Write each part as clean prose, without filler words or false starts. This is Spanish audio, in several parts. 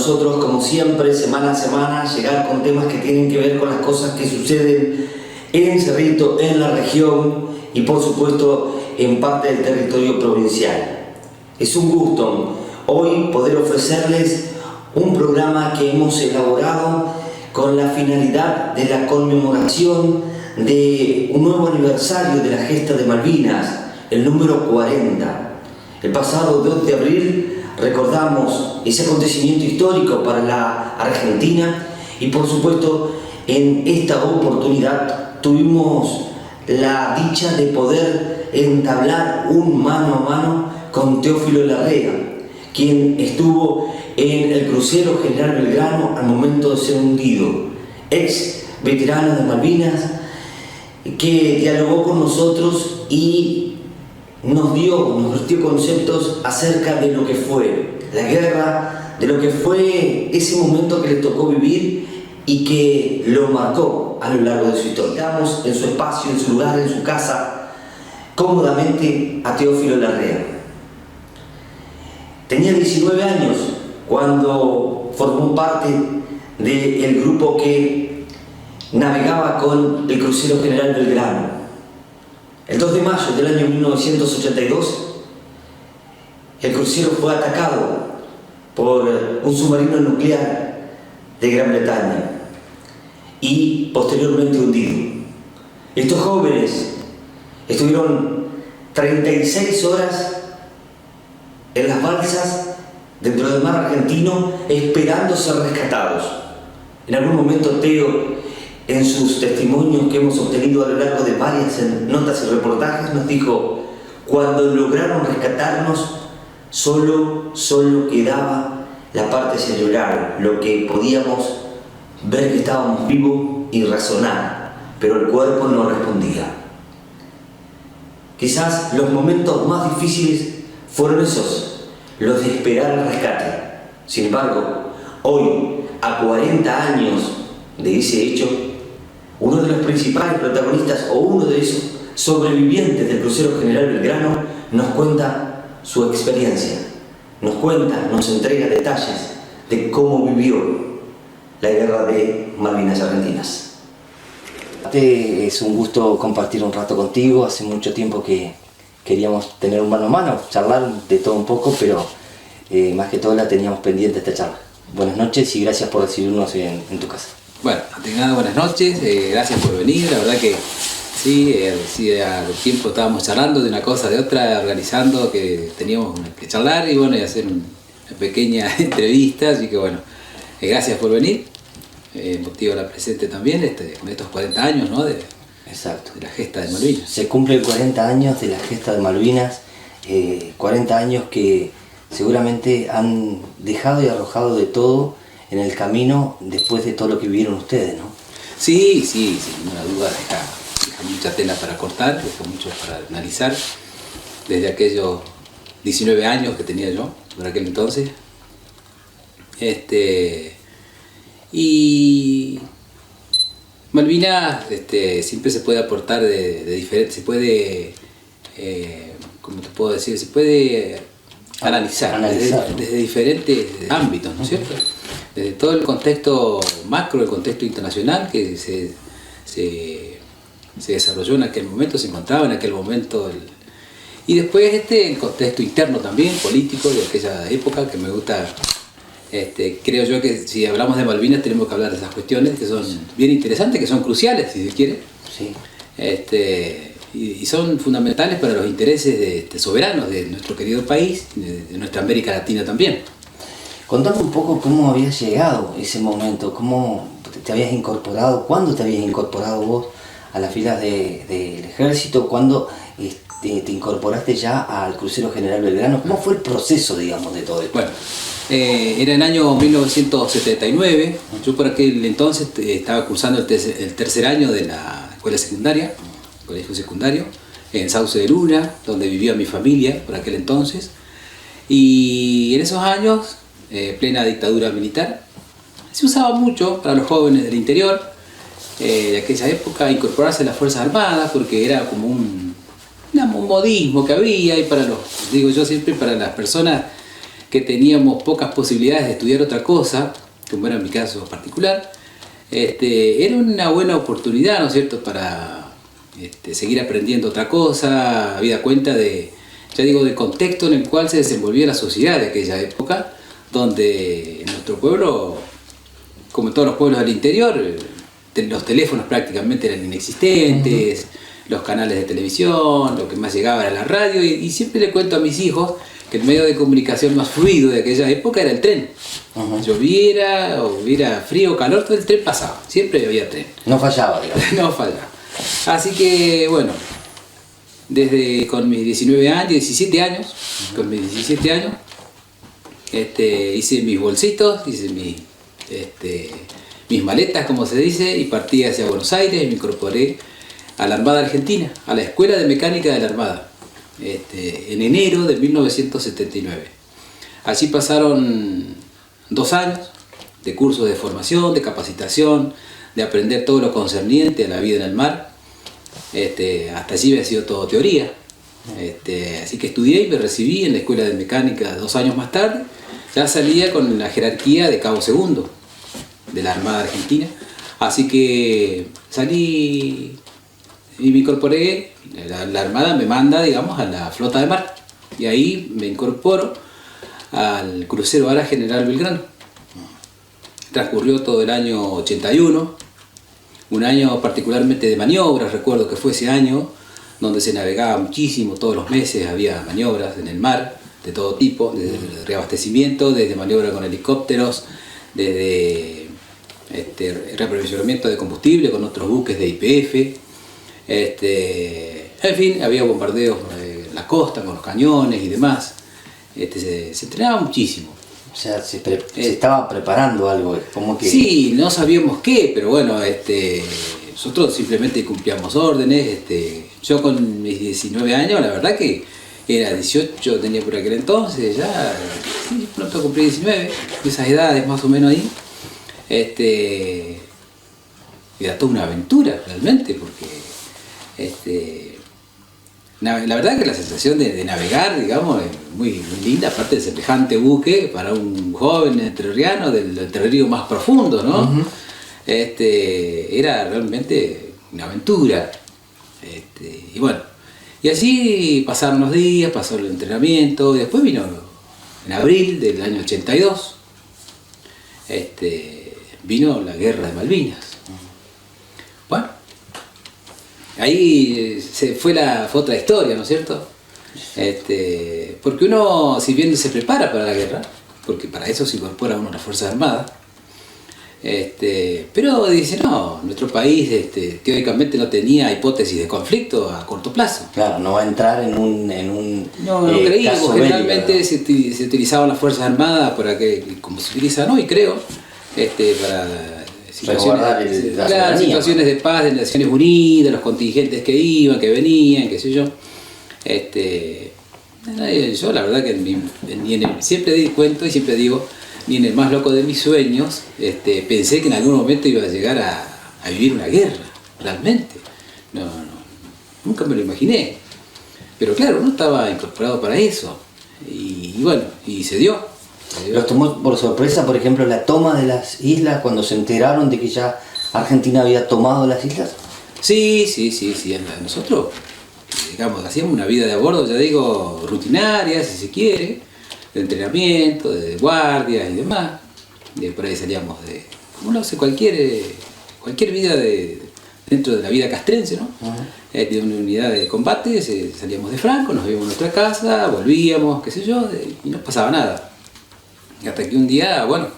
nosotros, como siempre, semana a semana, llegar con temas que tienen que ver con las cosas que suceden en Cerrito, en la región y por supuesto en parte del territorio provincial. Es un gusto hoy poder ofrecerles un programa que hemos elaborado con la finalidad de la conmemoración de un nuevo aniversario de la gesta de Malvinas, el número 40. El pasado 2 de abril recordamos ese acontecimiento histórico para la Argentina y por supuesto en esta oportunidad tuvimos la dicha de poder entablar un mano a mano con Teófilo Larrea, quien estuvo en el crucero General Belgrano al momento de ser hundido, ex veterano de Malvinas, que dialogó con nosotros y nos vertió conceptos acerca de lo que fue la guerra, de lo que fue ese momento que le tocó vivir y que lo marcó a lo largo de su historia. Estamos en su espacio, en su lugar, en su casa, cómodamente a Teófilo Larrea. Tenía 19 años cuando formó parte del grupo que navegaba con el crucero General Belgrano. El 2 de mayo del año 1982, el crucero fue atacado por un submarino nuclear de Gran Bretaña y posteriormente hundido. Estos jóvenes estuvieron 36 horas en las balsas dentro del mar argentino esperando ser rescatados. En algún momento Teo, en sus testimonios que hemos obtenido a lo largo de varias notas y reportajes, nos dijo: cuando lograron rescatarnos, solo quedaba la parte cerebral, lo que podíamos ver que estábamos vivos y razonar, pero el cuerpo no respondía. Quizás los momentos más difíciles fueron esos, los de esperar el rescate. Sin embargo, hoy, a 40 años de ese hecho, uno de los principales protagonistas o uno de esos sobrevivientes del crucero General Belgrano nos cuenta su experiencia, nos entrega detalles de cómo vivió la guerra de Malvinas Argentinas. Es un gusto compartir un rato contigo. Hace mucho tiempo que queríamos tener un mano a mano, charlar de todo un poco, pero más que todo la teníamos pendiente esta charla. Buenas noches y gracias por recibirnos en tu casa. Bueno, antes que nada, buenas noches, gracias por venir. La verdad que sí, al tiempo estábamos charlando de una cosa, de otra, organizando que teníamos que charlar y bueno, y hacer una pequeña entrevista, así que bueno, gracias por venir. Motivo la presente también, con estos 40 años, ¿no? Exacto. De la gesta de Malvinas. Se cumplen 40 años de la gesta de Malvinas, 40 años que seguramente han dejado y arrojado de todo en el camino después de todo lo que vivieron ustedes, ¿no? Sí, sin ninguna duda deja mucha tela para cortar, deja mucho para analizar. Desde aquellos 19 años que tenía yo, por aquel entonces. Y Malvinas siempre se puede aportar de diferentes, se puede, ¿cómo te puedo decir? Se puede analizar. Desde diferentes ámbitos, ¿no es cierto? Desde todo el contexto macro, el contexto internacional que se desarrolló en aquel momento, se encontraba en aquel momento, y después el contexto interno también, político de aquella época, que me gusta. Creo yo que si hablamos de Malvinas tenemos que hablar de esas cuestiones que son bien interesantes, que son cruciales, si se quiere. Sí. Y son fundamentales para los intereses soberanos de nuestro querido país, de nuestra América Latina también. Contame un poco cómo habías llegado ese momento, cómo te habías incorporado, cuándo te habías incorporado vos a las filas del ejército, cuándo te incorporaste ya al crucero General Belgrano, ¿cómo fue el proceso, digamos, de todo esto? Bueno, era el año 1979, yo por aquel entonces estaba cursando el tercer año de la escuela secundaria, colegio secundario, en Sauce de Luna, donde vivía mi familia por aquel entonces, y en esos años, plena dictadura militar, se usaba mucho para los jóvenes del interior de aquella época incorporarse a las Fuerzas Armadas, porque era como un modismo que había, y para los, digo yo siempre, para las personas que teníamos pocas posibilidades de estudiar otra cosa, como era mi caso particular, era una buena oportunidad, ¿no es cierto?, para seguir aprendiendo otra cosa, habida cuenta de, ya digo, del contexto en el cual se desenvolvía la sociedad de aquella época, donde en nuestro pueblo, como en todos los pueblos del interior, los teléfonos prácticamente eran inexistentes, los canales de televisión, lo que más llegaba era la radio, y siempre le cuento a mis hijos que el medio de comunicación más fluido de aquella época era el tren. Lloviera, o hubiera frío o calor, todo el tren pasaba, siempre había tren. No fallaba, digamos. No fallaba. Así que, bueno, desde con mis 19 años, 17 años, con mis 17 años, hice mis bolsitos, hice mis maletas, como se dice, y partí hacia Buenos Aires y me incorporé a la Armada Argentina, a la Escuela de Mecánica de la Armada, en enero de 1979. Allí pasaron 2 años de cursos de formación, de capacitación, de aprender todo lo concerniente a la vida en el mar. Hasta allí había sido todo teoría. Así que estudié y me recibí en la Escuela de Mecánica 2 años más tarde. Ya salía con la jerarquía de cabo segundo de la Armada Argentina. Así que salí y me incorporé. La Armada me manda, digamos, a la flota de mar. Y ahí me incorporo al crucero Ara General Belgrano. Transcurrió todo el año 81, un año particularmente de maniobras. Recuerdo que fue ese año donde se navegaba muchísimo, todos los meses había maniobras en el mar de todo tipo, desde reabastecimiento, desde maniobra con helicópteros, desde reaprovisionamiento de combustible con otros buques de YPF. En fin, había bombardeos en la costa con los cañones y demás. Se entrenaba muchísimo. O sea, se estaba preparando algo, como que... Sí, no sabíamos qué, pero bueno, nosotros simplemente cumplíamos órdenes. Yo con mis 19 años, la verdad que era 18, tenía por aquel entonces, ya sí, pronto cumplí 19, esas edades más o menos ahí. Era toda una aventura realmente, porque la verdad que la sensación de navegar, digamos, es muy linda, aparte de semejante buque para un joven entrerriano del río más profundo, ¿no? Era realmente una aventura. Y bueno, y así pasaron los días, pasó el entrenamiento, y después vino en abril del año 82, vino la Guerra de Malvinas. Bueno, ahí fue otra historia, ¿no es cierto? Porque uno, si bien se prepara para la guerra, porque para eso se incorpora uno a las Fuerzas Armadas, pero dice, no, nuestro país teóricamente no tenía hipótesis de conflicto a corto plazo. Claro, no va a entrar en un no creíamos, generalmente se utilizaban las Fuerzas Armadas para como se utilizan hoy, creo, para situaciones de paz de Naciones Unidas, los contingentes que iban, que venían, qué sé yo. Yo la verdad que siempre di cuento y siempre digo, ni en el más loco de mis sueños pensé que en algún momento iba a llegar a vivir una guerra, realmente. No, nunca me lo imaginé. Pero claro, no estaba incorporado para eso. Y bueno, y se dio. ¿Los tomó por sorpresa, por ejemplo, la toma de las islas cuando se enteraron de que ya Argentina había tomado las islas? Sí. Nosotros, digamos, hacíamos una vida de a bordo, ya digo, rutinaria, si se quiere, de entrenamiento, de guardias y demás. Por ahí salíamos como lo hace cualquier vida dentro de la vida castrense, ¿no? De una unidad de combate, salíamos de Franco, nos íbamos a nuestra casa, volvíamos, qué sé yo, y no pasaba nada. Hasta que un día, bueno,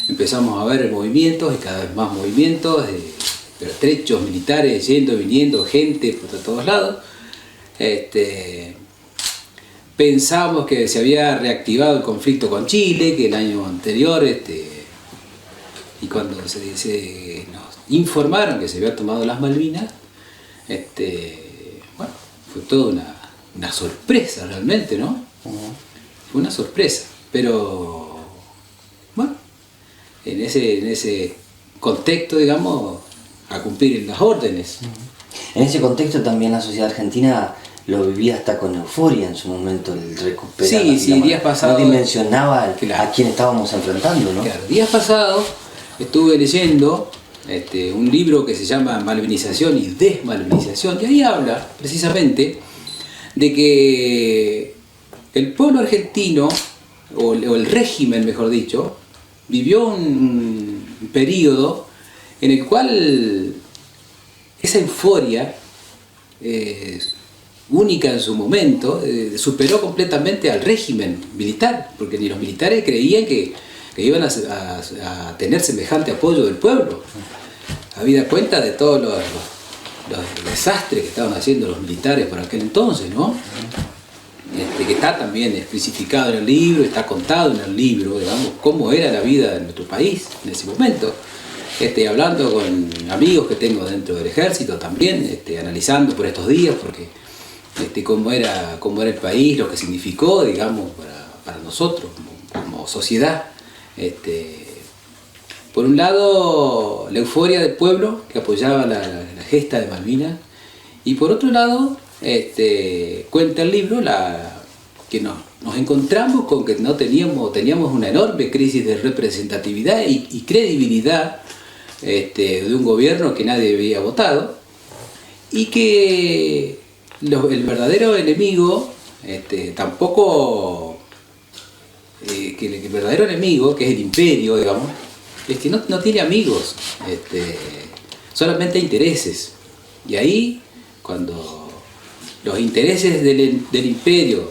empezamos a ver movimientos y cada vez más movimientos, pertrechos militares yendo, viniendo, gente por todos lados. Pensábamos que se había reactivado el conflicto con Chile, que el año anterior, y cuando nos informaron que se había tomado las Malvinas, bueno, fue toda una sorpresa realmente, ¿no? Fue una sorpresa, pero bueno, en ese contexto, digamos, a cumplir las órdenes. En ese contexto también la sociedad argentina lo vivía hasta con euforia en su momento, el recuperar. Sí, sí, días pasados. No dimensionaba Claro. a quién estábamos enfrentando, ¿no? Claro, días pasados estuve leyendo un libro que se llama Malvinización y Desmalvinización, y ahí habla precisamente de que el pueblo argentino, o el régimen mejor dicho, vivió un periodo en el cual esa euforia única en su momento superó completamente al régimen militar, porque ni los militares creían que iban a tener semejante apoyo del pueblo, habida cuenta de todos los desastres que estaban haciendo los militares por aquel entonces, ¿no? Que está también especificado en el libro, está contado en el libro, digamos, cómo era la vida en nuestro país en ese momento. Hablando con amigos que tengo dentro del ejército también, analizando por estos días, porque cómo era el país, lo que significó, digamos, para nosotros como sociedad. Por un lado, la euforia del pueblo que apoyaba la gesta de Malvinas, y por otro lado, cuenta el libro que nos encontramos con que teníamos una enorme crisis de representatividad y credibilidad de un gobierno que nadie había votado, y que el verdadero enemigo tampoco, que el verdadero enemigo, que es el imperio, digamos, es que no tiene amigos, solamente intereses. Y ahí, cuando los intereses del imperio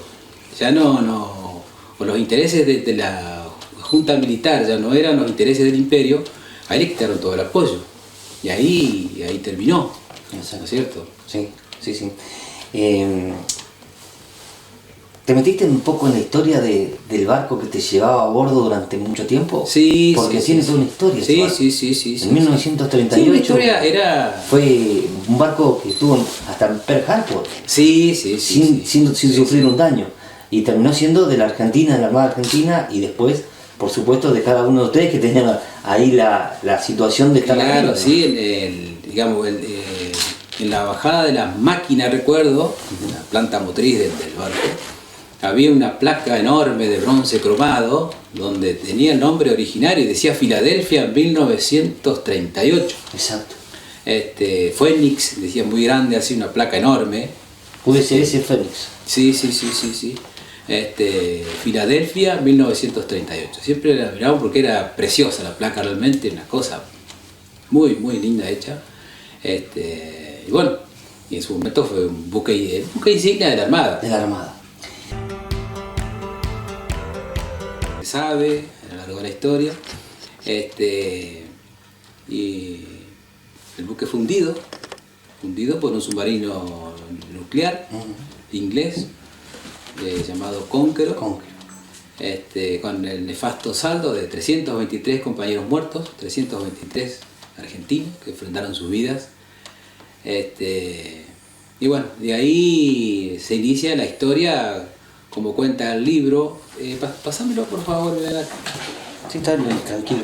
ya o los intereses de la junta militar ya no eran los intereses del imperio, ahí le quitaron todo el apoyo. Y ahí terminó, ¿no es cierto? Sí, sí, sí. ¿Te metiste un poco en la historia del barco que te llevaba a bordo durante mucho tiempo? Sí, porque sí, tiene sí, toda una historia. Sí. En 1938 Sí, una historia era... fue un barco que estuvo hasta en Pearl Harbor, sin sufrir un daño. Y terminó siendo de la Argentina, de la Armada Argentina, y después, por supuesto, de cada uno de ustedes que tenían ahí la situación de estar Claro, arriba, ¿no? sí, en la bajada de las máquinas, recuerdo, en la planta motriz del barco, había una placa enorme de bronce cromado donde tenía el nombre originario y decía Filadelfia 1938. Exacto. Phoenix, decía muy grande, así una placa enorme. USS Phoenix. Sí. Filadelfia 1938. Siempre la miramos porque era preciosa la placa, realmente una cosa muy, muy linda hecha. Y bueno, y en su momento fue un buque insignia de la Armada. De la Armada. Se sabe a lo largo de la historia. Y el buque fue hundido por un submarino nuclear inglés llamado Conqueror, con el nefasto saldo de 323 compañeros muertos, 323 argentinos que enfrentaron sus vidas. Y bueno, de ahí se inicia la historia como cuenta el libro. Pásamelo por favor. Sí, está bien, tranquilo.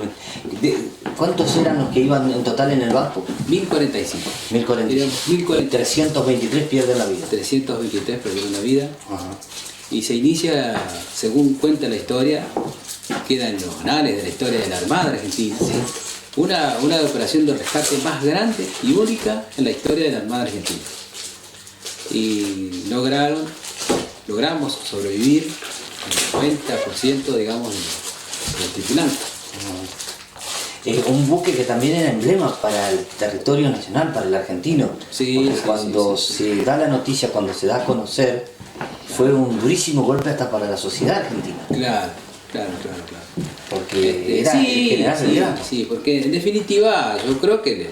¿Cuántos eran los que iban en total en el barco? 1045. 1045. 323 pierden la vida. 323 perdieron la vida. Ajá. Y se inicia, según cuenta la historia, queda en los anales de la historia de la Armada Argentina, Sí. una operación de rescate más grande y única en la historia de la Armada Argentina. Y logramos sobrevivir el 90%, digamos, de los tripulantes. Un buque que también era emblema para el territorio nacional, para el argentino. Sí, porque cuando se da la noticia, cuando se da a conocer, fue un durísimo golpe hasta para la sociedad argentina. Claro. Porque era el general Belgrano. Sí, porque en definitiva yo creo que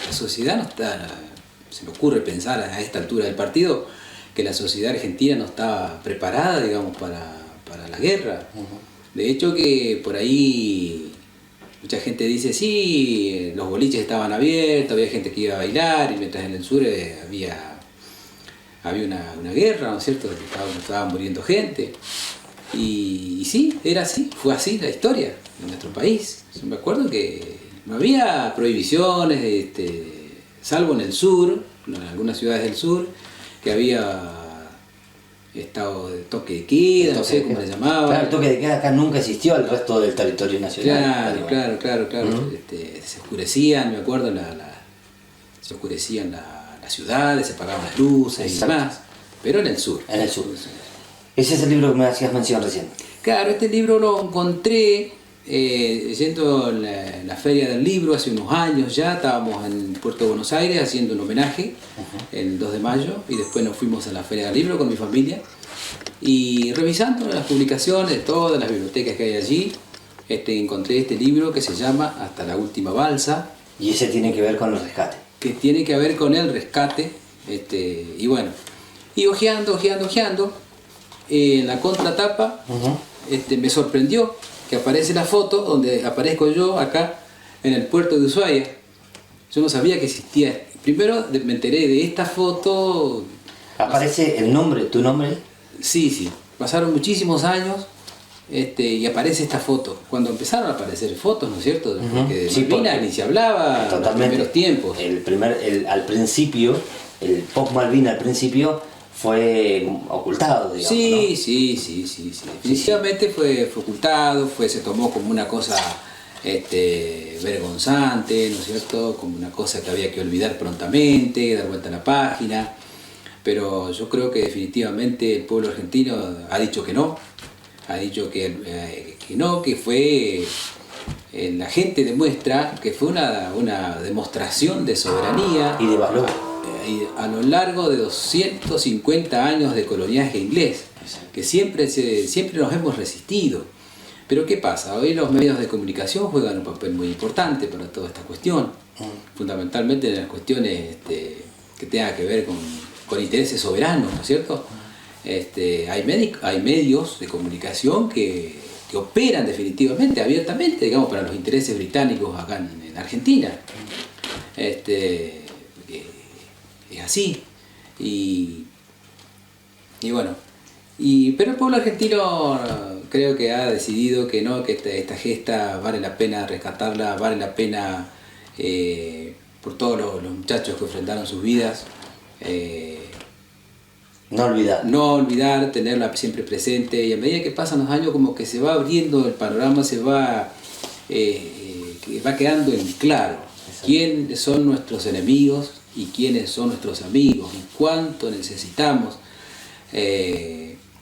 la sociedad no está, se me ocurre pensar a esta altura del partido, que la sociedad argentina no estaba preparada, digamos, para la guerra. De hecho que por ahí mucha gente dice, sí, los boliches estaban abiertos, había gente que iba a bailar, y mientras en el sur había una guerra, ¿no es cierto? Estaban muriendo gente. Y sí, era así, fue así la historia de nuestro país. Yo me acuerdo que no había prohibiciones, salvo en el sur, en algunas ciudades del sur, que había estado de toque de queda, no sé cómo le llamaban. Claro, el toque de queda acá nunca existió al resto del territorio nacional. Claro. Se oscurecían, me acuerdo, se oscurecían las ciudades, se apagaban las luces. Exacto. Y demás, pero en el sur. En el sur. Ese es el libro que me hacías mención recién. Claro, este libro lo encontré yendo a la Feria del Libro hace unos años ya. Estábamos en Puerto de Buenos Aires haciendo un homenaje el 2 de mayo y después nos fuimos a la Feria del Libro con mi familia y revisando las publicaciones de todas las bibliotecas que hay allí, encontré este libro que se llama Hasta la última balsa. Y ese tiene que ver con el rescate. Que tiene que ver con el rescate, y bueno, y hojeando, en la contratapa, me sorprendió que aparece la foto donde aparezco yo acá en el puerto de Ushuaia. Yo no sabía que existía. Primero me enteré de esta foto. ¿Aparece el nombre, tu nombre? Sí. Pasaron muchísimos años y aparece esta foto. Cuando empezaron a aparecer fotos, ¿no es cierto? Porque de Malvinas ni se hablaba en los primeros tiempos. Al principio, el post Malvinas al principio fue ocultado, digamos. Sí. Definitivamente fue ocultado, se tomó como una cosa vergonzante, ¿no es cierto? Como una cosa que había que olvidar prontamente, dar vuelta a la página. Pero yo creo que definitivamente el pueblo argentino ha dicho que no. Ha dicho que no, que fue... la gente demuestra que fue una demostración de soberanía y de valor a lo largo de 250 años de coloniaje inglés, que siempre nos hemos resistido. Pero ¿qué pasa? Hoy los medios de comunicación juegan un papel muy importante para toda esta cuestión, fundamentalmente en las cuestiones que tengan que ver con intereses soberanos, ¿no es cierto? Hay medios de comunicación que operan definitivamente, abiertamente, digamos, para los intereses británicos acá en Argentina. Es así. Y bueno, pero el pueblo argentino creo que ha decidido que no, que esta gesta vale la pena rescatarla, vale la pena por todos los muchachos que enfrentaron sus vidas. No olvidar, tenerla siempre presente, y a medida que pasan los años como que se va abriendo el panorama, que va quedando en claro. Exacto. Quiénes son nuestros enemigos y quiénes son nuestros amigos, y cuánto necesitamos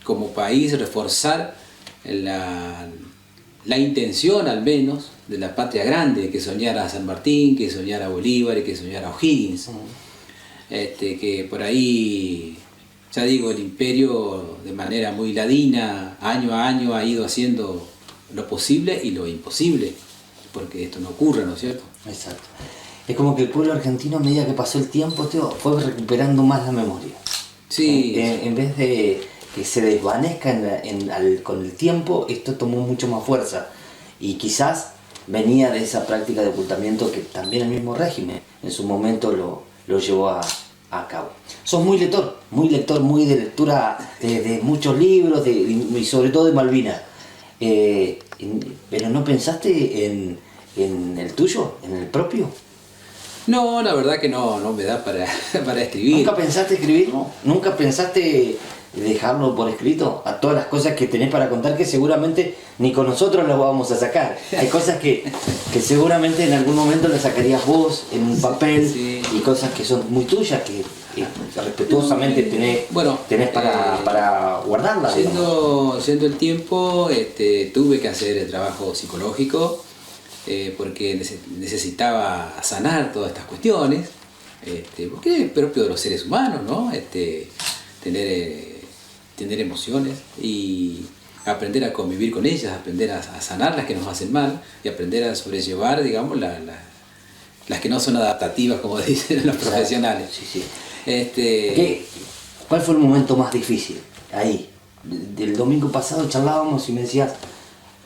como país reforzar la intención al menos de la patria grande, que soñara San Martín, que soñara Bolívar y que soñara O'Higgins. Que por ahí, ya digo, el imperio de manera muy ladina, año a año ha ido haciendo lo posible y lo imposible, porque esto no ocurre, ¿no es cierto? Exacto. Es como que el pueblo argentino, a medida que pasó el tiempo, fue recuperando más la memoria. Sí. En vez de que se desvanezca con el tiempo, esto tomó mucho más fuerza. Y quizás venía de esa práctica de ocultamiento que también el mismo régimen en su momento lo llevó a cabo. Sos muy lector, muy de lectura de muchos libros, y sobre todo de Malvinas. ¿Pero no pensaste en el tuyo, en el propio? No, la verdad que no me da para escribir. ¿Nunca pensaste escribirlo? ¿Nunca pensaste dejarlo por escrito? A todas las cosas que tenés para contar, que seguramente ni con nosotros las vamos a sacar. Hay cosas que seguramente en algún momento las sacarías vos en un papel, sí. Y cosas que son muy tuyas, que respetuosamente tenés para guardarlas. Siendo el tiempo, tuve que hacer el trabajo psicológico, porque necesitaba sanar todas estas cuestiones, porque es propio de los seres humanos, ¿no? Tener emociones y aprender a convivir con ellas, aprender a sanar las que nos hacen mal y aprender a sobrellevar, digamos, las que no son adaptativas, como dicen los profesionales. Sí. ¿Cuál fue el momento más difícil? Ahí, del domingo pasado charlábamos y me decías,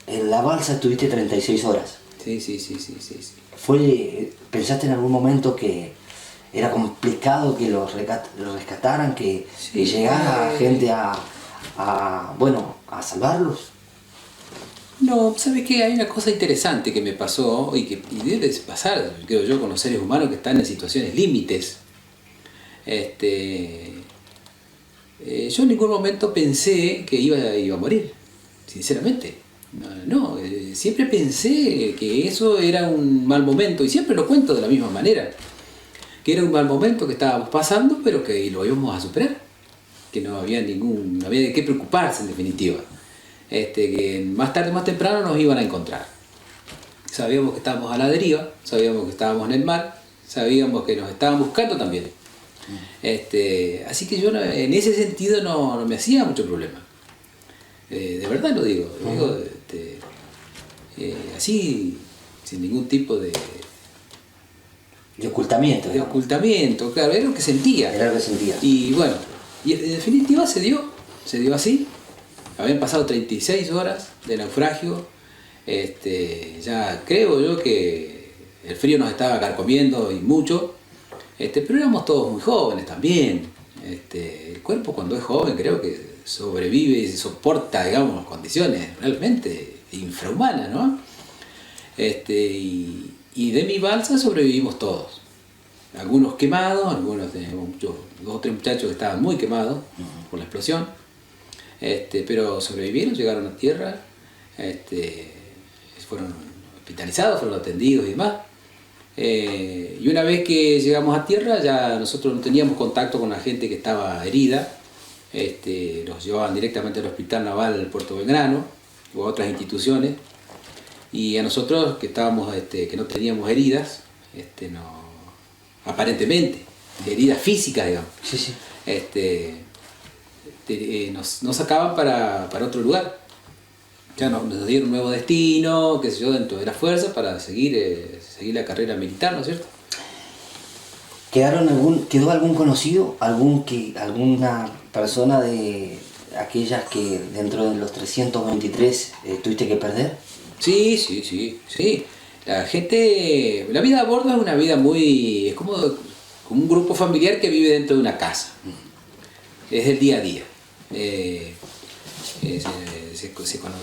en la balsa estuviste 36 horas. Sí. ¿Pensaste en algún momento que era complicado que los rescataran, que llegara gente a salvarlos? No, ¿sabes qué? Hay una cosa interesante que me pasó y debe pasar, creo yo, con los seres humanos que están en situaciones límites. Yo en ningún momento pensé que iba a morir, sinceramente. No, siempre pensé que eso era un mal momento, y siempre lo cuento de la misma manera, que era un mal momento que estábamos pasando, pero que lo íbamos a superar, que no había de qué preocuparse en definitiva, que más tarde o más temprano nos iban a encontrar. Sabíamos que estábamos a la deriva, sabíamos que estábamos en el mar, sabíamos que nos estaban buscando también. Así que yo en ese sentido no me hacía mucho problema. De verdad lo digo, así, sin ningún tipo de ocultamiento. De ocultamiento, claro, era lo que sentía. Era lo que sentía. Y bueno, y en definitiva se dio así. Habían pasado 36 horas de naufragio. Ya creo yo que el frío nos estaba carcomiendo y mucho. Pero éramos todos muy jóvenes también. El cuerpo cuando es joven creo que sobrevive y soporta, digamos, condiciones realmente infrahumanas, ¿no? Y de mi balsa sobrevivimos todos. Algunos quemados, algunos dos o tres muchachos que estaban muy quemados por la explosión. Pero sobrevivieron, llegaron a tierra, fueron hospitalizados, fueron atendidos y demás. Y una vez que llegamos a tierra, ya nosotros no teníamos contacto con la gente que estaba herida. Los llevaban directamente al Hospital Naval Puerto Belgrano o a otras instituciones. Y a nosotros que estábamos, que no teníamos heridas, aparentemente, heridas físicas, digamos. Sí, sí. Nos sacaban para otro lugar. Ya nos dieron un nuevo destino, qué sé yo, dentro de la fuerza para seguir la carrera militar, ¿no es cierto? ¿Quedó algún conocido, alguna persona de aquellas que dentro de los 323 tuviste que perder? Sí. La vida a bordo es una vida es como un grupo familiar que vive dentro de una casa. Es el día a día.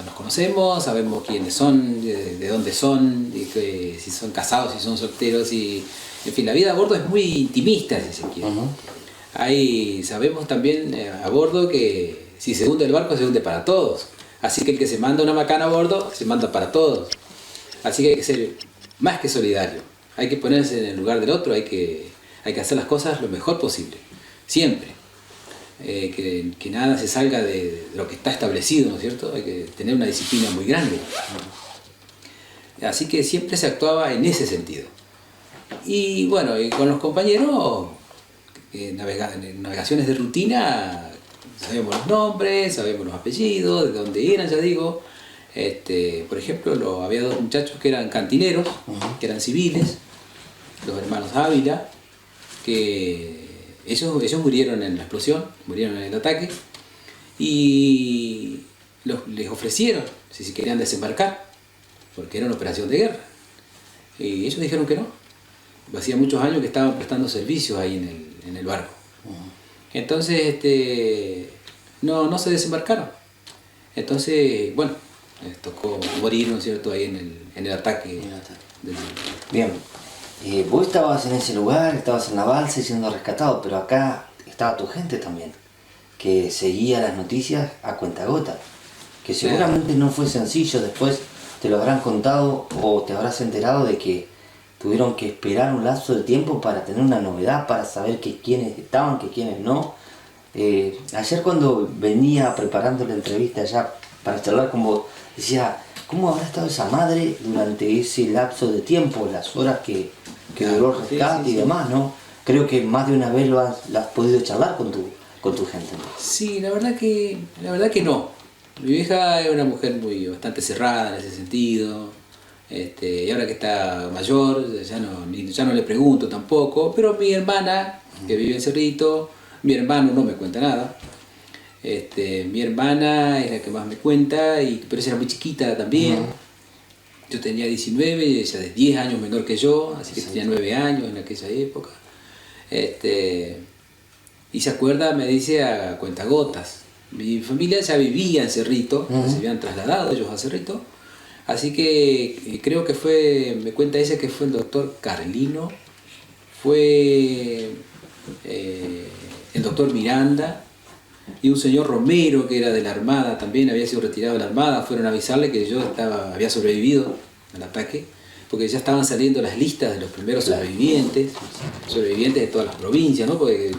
Nos conocemos, sabemos quiénes son, de dónde son, si son casados, si son solteros, en fin, la vida a bordo es muy intimista, si se quiere. Sabemos también a bordo que si se hunde el barco, se hunde para todos. Así que el que se manda una macana a bordo, se manda para todos. Así que hay que ser más que solidario. Hay que ponerse en el lugar del otro, hay que hacer las cosas lo mejor posible, siempre. Que nada se salga de lo que está establecido, ¿no es cierto? Hay que tener una disciplina muy grande. Así que siempre se actuaba en ese sentido. Y bueno, y con los compañeros, navegaciones de rutina, sabemos los nombres, sabemos los apellidos, de dónde eran, ya digo. Por ejemplo, había dos muchachos que eran cantineros, que eran civiles, los hermanos Ávila, que ellos murieron en la explosión, murieron en el ataque, y les ofrecieron si se querían desembarcar, porque era una operación de guerra. Y ellos dijeron que no. Hacía muchos años que estaban prestando servicios ahí en el barco. Entonces, no se desembarcaron. Entonces, bueno, les tocó morir, ¿no es cierto?, ahí en el ataque. Bien. Vos estabas en ese lugar, estabas en la balsa y siendo rescatado, pero acá estaba tu gente también, que seguía las noticias a cuentagotas, que seguramente no fue sencillo. Después te lo habrán contado o te habrás enterado de que tuvieron que esperar un lapso de tiempo para tener una novedad, para saber que quiénes estaban, que quiénes no. Ayer cuando venía preparando la entrevista ya para charlar con vos, decía, ¿cómo habrá estado esa madre durante ese lapso de tiempo, las horas que duró el rescate y demás, ¿no? Creo que más de una vez lo has podido charlar con tu gente, ¿no? Sí, la verdad que no. Mi vieja es una mujer bastante cerrada en ese sentido. Y ahora que está mayor, ya no le pregunto tampoco. Pero mi hermana, que vive en Cerrito, mi hermano no me cuenta nada. Mi hermana es la que más me cuenta, pero ella era muy chiquita también. Yo tenía 19 y ella es 10 años menor que yo, así que tenía 9 años en aquella época. Y se acuerda, me dice, a cuentagotas. Mi familia ya vivía en Cerrito, se habían trasladado ellos a Cerrito. Así que creo que me cuenta ella que fue el doctor Carlino, fue el doctor Miranda, y un señor Romero, que era de la Armada, también había sido retirado de la Armada, fueron a avisarle que yo había sobrevivido al ataque, porque ya estaban saliendo las listas de los primeros sobrevivientes de todas las provincias, ¿no? Porque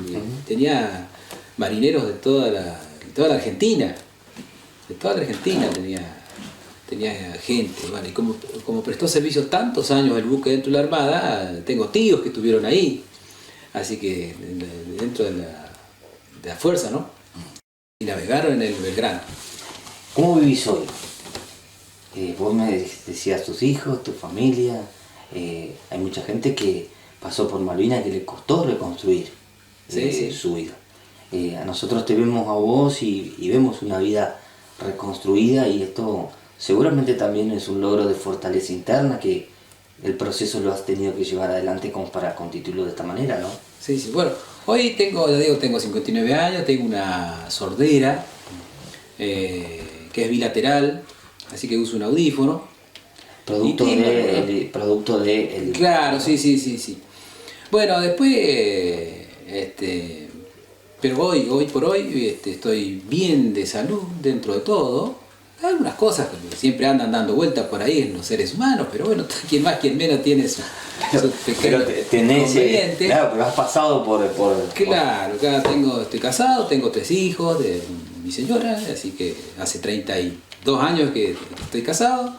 tenía marineros de toda la Argentina, tenía gente. Bueno, y como prestó servicio tantos años el buque dentro de la Armada, tengo tíos que estuvieron ahí, así que dentro de la fuerza, ¿no? Y navegaron en el Belgrano. ¿Cómo vivís hoy? Vos me decías tus hijos, tu familia. Hay mucha gente que pasó por Malvinas que le costó reconstruir su vida. A nosotros te vemos a vos y vemos una vida reconstruida, y esto seguramente también es un logro de fortaleza interna, que el proceso lo has tenido que llevar adelante como para constituirlo de esta manera, ¿no? Sí. Bueno, hoy tengo 59 años, tengo una sordera que es bilateral, así que uso un audífono. Producto de Claro, sí. Bueno, después, pero hoy por hoy estoy bien de salud dentro de todo. Hay algunas cosas que siempre andan dando vueltas por ahí en los seres humanos, pero bueno, quien más, quien menos tiene sus pequeños inconvenientes. Claro, pero has pasado por... Claro, estoy casado, tengo 3 hijos de mi señora, así que hace 32 años que estoy casado.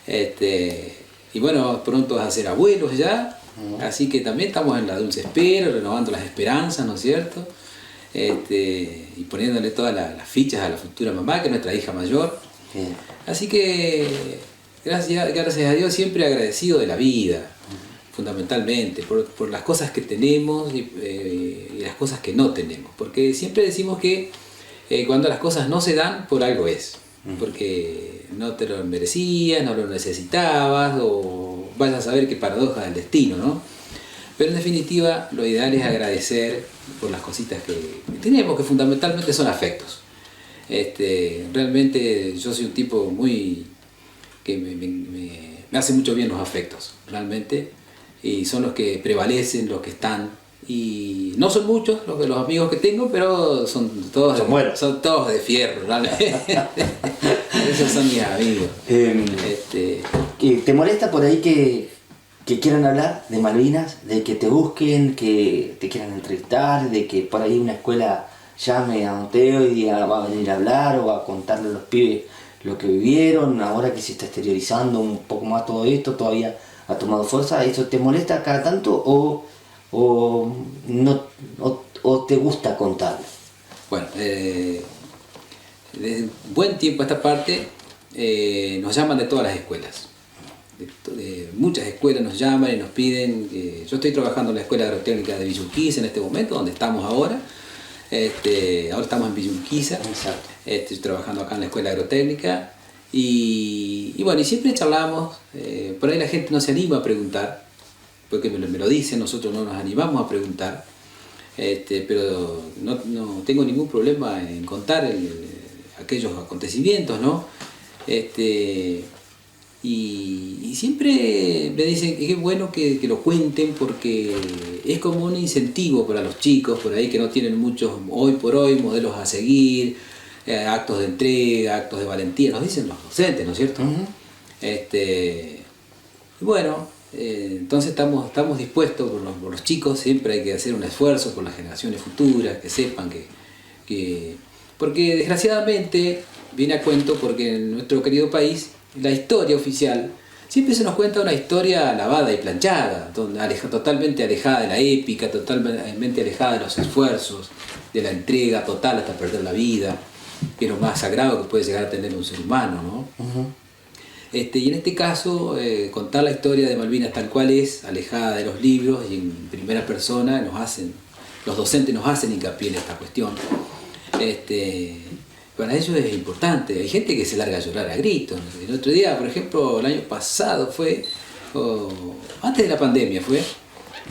Y bueno, pronto vas a ser abuelos ya, así que también estamos en la dulce espera, renovando las esperanzas, ¿no es cierto? Y poniéndole todas las fichas a la futura mamá, que es nuestra hija mayor. Bien. Así que gracias a Dios siempre agradecido de la vida, fundamentalmente, por las cosas que tenemos y las cosas que no tenemos, porque siempre decimos que cuando las cosas no se dan, por algo es, porque no te lo merecías, no lo necesitabas, o vayas a saber qué paradoja del destino, ¿no? Pero en definitiva, lo ideal es agradecer por las cositas que tenemos, que fundamentalmente son afectos. Realmente yo soy un tipo que me hace mucho bien los afectos, realmente, y son los que prevalecen, los que están, y no son muchos los amigos que tengo, pero son todos de fierro, realmente. Esos son mis amigos. ¿Te molesta por ahí que quieran hablar de Malvinas, de que te busquen, que te quieran entrevistar, de que por ahí una escuela llame a Don Teo y diga va a venir a hablar o a contarle a los pibes lo que vivieron, ahora que se está exteriorizando un poco más todo esto, todavía ha tomado fuerza? ¿Eso te molesta cada tanto o te gusta contarlo? Bueno, desde buen tiempo a esta parte nos llaman de todas las escuelas. De muchas escuelas nos llaman y nos piden. Yo estoy trabajando en la Escuela Agrotécnica de Villa Urquiza en este momento, donde estamos ahora. Ahora estamos en Villa Urquiza. Estoy trabajando acá en la Escuela Agrotécnica. Y bueno, y siempre charlamos. Por ahí la gente no se anima a preguntar, porque me lo dicen, nosotros no nos animamos a preguntar. Pero no tengo ningún problema en contar aquellos acontecimientos, ¿no? Y siempre me dicen que es bueno que lo cuenten, porque es como un incentivo para los chicos por ahí que no tienen muchos hoy por hoy modelos a seguir, actos de entrega, actos de valentía, nos dicen los docentes, ¿no es cierto? Y bueno, entonces estamos dispuestos por los chicos, siempre hay que hacer un esfuerzo por las generaciones futuras, que sepan porque desgraciadamente viene a cuento, porque en nuestro querido país la historia oficial siempre se nos cuenta una historia lavada y planchada, totalmente alejada de la épica, totalmente alejada de los esfuerzos, de la entrega total hasta perder la vida, que es lo más sagrado que puede llegar a tener un ser humano, ¿no? Y en este caso, contar la historia de Malvinas tal cual es, alejada de los libros y en primera persona, los docentes nos hacen hincapié en esta cuestión. Para ellos es importante. Hay gente que se larga a llorar a gritos. El otro día, por ejemplo, el año pasado antes de la pandemia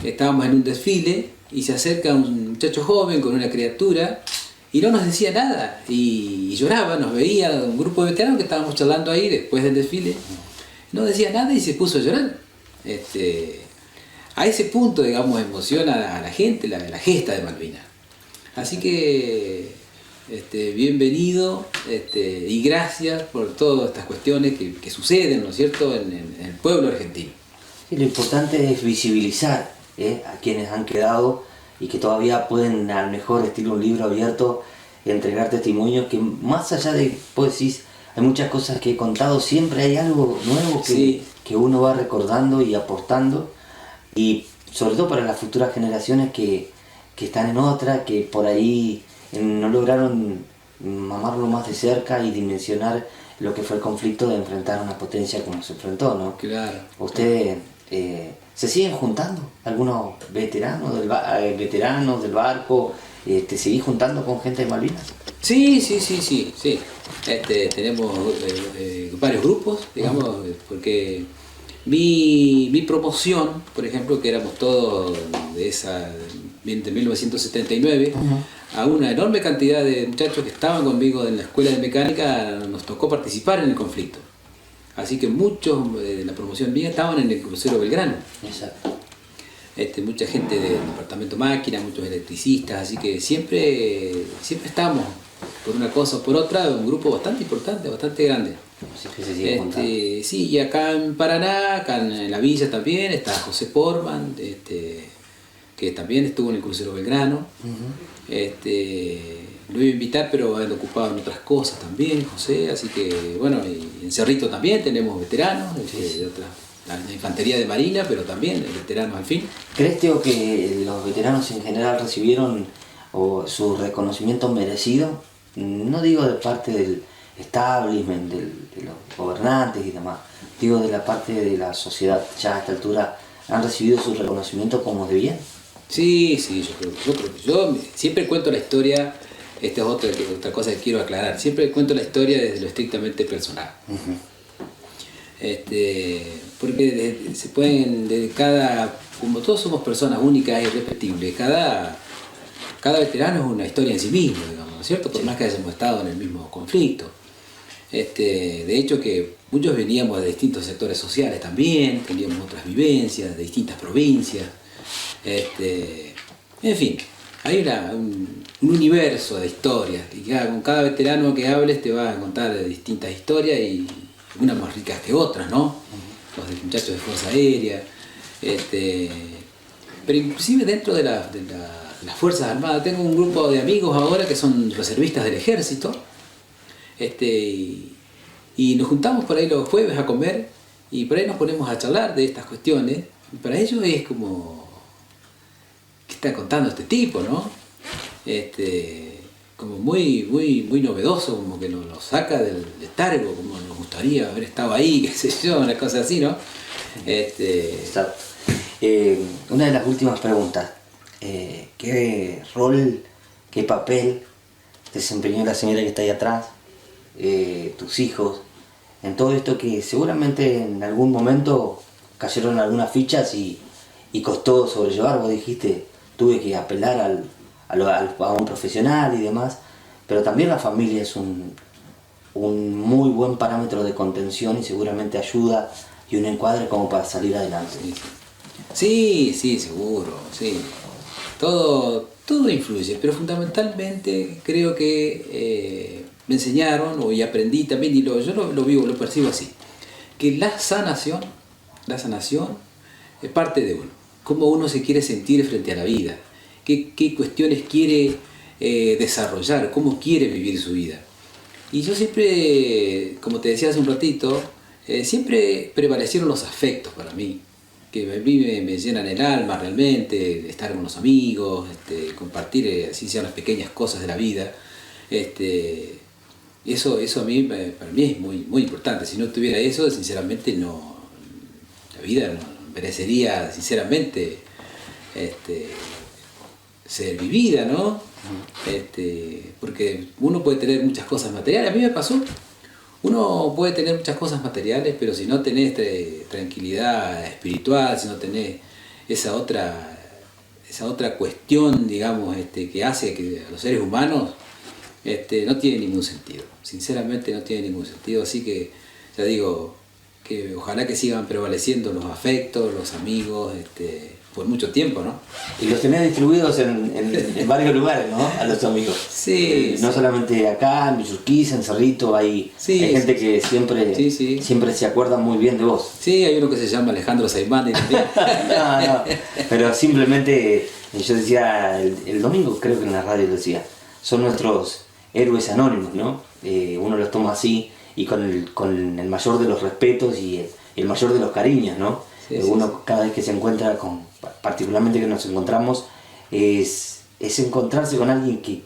estábamos en un desfile y se acerca un muchacho joven con una criatura y no nos decía nada, y lloraba, nos veía un grupo de veteranos que estábamos charlando ahí después del desfile, no decía nada y se puso a llorar. A ese punto, digamos, emociona a la gente la gesta de Malvinas. Así que bienvenido, y gracias por todas estas cuestiones que suceden, ¿no es cierto?, en el pueblo argentino. Sí, lo importante es visibilizar a quienes han quedado y que todavía pueden, al mejor estilo un libro abierto, entregar testimonios que más allá de, pues decís, hay muchas cosas que he contado, siempre hay algo nuevo Sí. que uno va recordando y aportando, y sobre todo para las futuras generaciones que están en otra, que por ahí no lograron mamarlo más de cerca y dimensionar lo que fue el conflicto de enfrentar a una potencia como se enfrentó, ¿no? Claro. Ustedes se siguen juntando, algunos veteranos del barco, ¿te seguís juntando con gente de Malvinas? Sí. Tenemos varios grupos, digamos, porque mi promoción, por ejemplo, que éramos todos de 1979, a una enorme cantidad de muchachos que estaban conmigo en la escuela de mecánica, nos tocó participar en el conflicto. Así que muchos de la promoción mía estaban en el crucero Belgrano. Exacto. Mucha gente del departamento máquina, muchos electricistas, así que siempre estamos, por una cosa o por otra, un grupo bastante importante, bastante grande. Así que se sigue juntando. Sí, y acá en Paraná, acá en la villa también, está José Portman, que también estuvo en el crucero Belgrano. Lo iba a invitar, pero ando ocupado en otras cosas también, José, así que bueno, y en Cerrito también tenemos veteranos, de la infantería de Marina, pero también veteranos al fin. ¿Crees, Teo, que los veteranos en general recibieron su reconocimiento merecido? No digo de parte del establishment, de los gobernantes y demás, digo de la parte de la sociedad. Ya a esta altura han recibido su reconocimiento como debían. Sí, yo siempre cuento la historia. Esta es otra cosa que quiero aclarar. Siempre cuento la historia desde lo estrictamente personal. Porque se pueden, como todos somos personas únicas e irrepetibles, cada veterano es una historia en sí mismo, digamos, ¿no es cierto? Por más que hayamos estado en el mismo conflicto. De hecho que muchos veníamos de distintos sectores sociales también, teníamos otras vivencias de distintas provincias. En fin, hay un universo de historias, y con cada veterano que hables te va a contar distintas historias, y unas más ricas que otras, ¿no? Los de muchachos de Fuerza Aérea, pero inclusive dentro de las Fuerzas Armadas tengo un grupo de amigos ahora que son reservistas del ejército, y nos juntamos por ahí los jueves a comer, y por ahí nos ponemos a charlar de estas cuestiones, y para ellos es como, ¿qué está contando este tipo, no? Como muy novedoso, como que nos saca del letargo, como nos gustaría haber estado ahí, qué sé yo, una cosa así, ¿no? Exacto. Una de las últimas preguntas, ¿qué rol, qué papel desempeñó la señora que está ahí atrás, tus hijos, en todo esto que seguramente en algún momento cayeron algunas fichas y costó sobrellevar? Vos dijiste, tuve que apelar a un profesional y demás, pero también la familia es un muy buen parámetro de contención y seguramente ayuda y un encuadre como para salir adelante. Sí, seguro, sí. Todo influye, pero fundamentalmente creo que me enseñaron, y aprendí también, y yo lo vivo, lo percibo así, que la sanación es parte de uno, cómo uno se quiere sentir frente a la vida, qué cuestiones quiere desarrollar, cómo quiere vivir su vida. Y yo siempre, como te decía hace un ratito, siempre prevalecieron los afectos para mí, que a mí me llenan el alma realmente, estar con los amigos, compartir, así sean las pequeñas cosas de la vida. Eso a mí, para mí es muy importante. Si no tuviera eso, sinceramente la vida no merecería, sinceramente, ser vivida, ¿no? Porque uno puede tener muchas cosas materiales. A mí me pasó. Uno puede tener muchas cosas materiales, pero si no tenés tranquilidad espiritual, si no tenés esa otra cuestión, digamos, que hace que a los seres humanos, no tiene ningún sentido. Sinceramente no tiene ningún sentido. Así que ya digo que ojalá que sigan prevaleciendo los afectos, los amigos, por mucho tiempo, ¿no? Y los tenés distribuidos en varios lugares, ¿no? A los amigos. Sí. No solamente acá, en Villurquiza, en Cerrito, hay gente que siempre se acuerda muy bien de vos. Sí, hay uno que se llama Alejandro Saimán. No, pero simplemente, yo decía, el domingo creo que en la radio decía, son nuestros héroes anónimos, ¿no? Uno los toma así y con el mayor de los respetos y el mayor de los cariños, ¿no? Uno cada vez que se encuentra particularmente que nos encontramos, es encontrarse con alguien que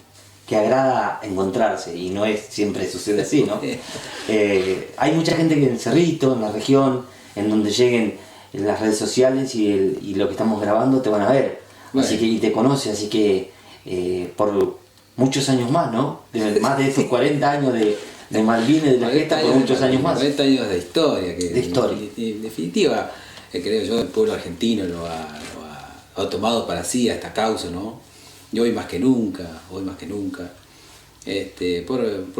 agrada encontrarse, y no es siempre sucede así, ¿no? Hay mucha gente que en Cerrito, en la región, en donde lleguen en las redes sociales y lo que estamos grabando te van a ver, bueno. Así que y te conoce, así que por muchos años más, ¿no? Más de estos 40 años de Malvinas, de la gesta, por muchos años más. 40 años de historia, que de historia. En definitiva, creo yo, el pueblo argentino lo ha tomado para sí a esta causa, ¿no? Y hoy más que nunca, por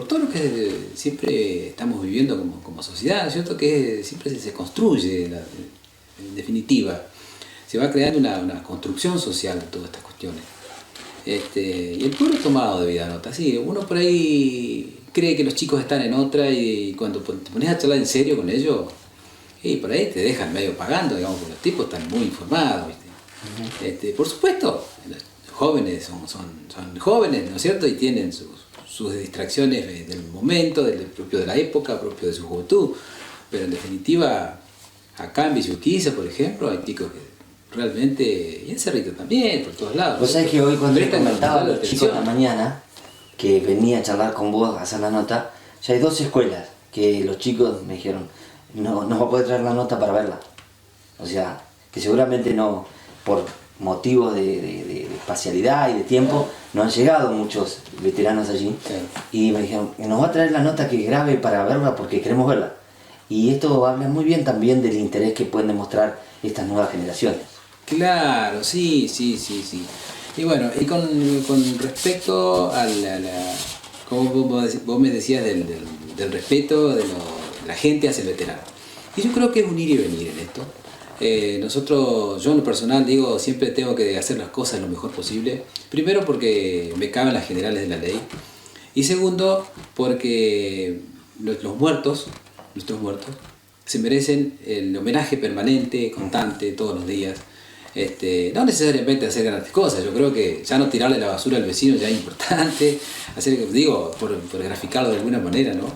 todo lo que siempre estamos viviendo como sociedad, ¿no es cierto? Que siempre se construye, en definitiva, se va creando una construcción social de todas estas cuestiones. Y el pueblo ha tomado debida nota, sí, uno por ahí cree que los chicos están en otra y cuando te pones a charlar en serio con ellos, y por ahí te dejan medio pagando, digamos, porque los tipos están muy informados, ¿viste? Por supuesto, los jóvenes son jóvenes, ¿no es cierto? Y tienen sus distracciones del momento, propio de la época, propio de su juventud, pero en definitiva, acá en Villurquiza, por ejemplo, hay chicos que realmente, y en Cerrito también, por todos lados. Vos sabés que hoy cuando les comentaba a los chicos de la mañana, que venía a charlar con vos, a hacer la nota, ya hay 2 escuelas que los chicos me dijeron, no va a poder traer la nota para verla. O sea, que seguramente no, por motivos de espacialidad y de tiempo, no han llegado muchos veteranos allí. Sí. Y me dijeron, nos va a traer la nota que grabe para verla porque queremos verla. Y esto habla muy bien también del interés que pueden demostrar estas nuevas generaciones. Claro, sí. Y bueno, y con respecto a como vos me decías del respeto de la gente hacia el veterano. Y yo creo que es un ir y venir en esto. Yo en lo personal digo, siempre tengo que hacer las cosas lo mejor posible. Primero porque me caben las generales de la ley. Y segundo, porque nuestros muertos, se merecen el homenaje permanente, constante, todos los días. No necesariamente hacer grandes cosas, yo creo que ya no tirarle la basura al vecino ya es importante, por graficarlo de alguna manera, ¿no?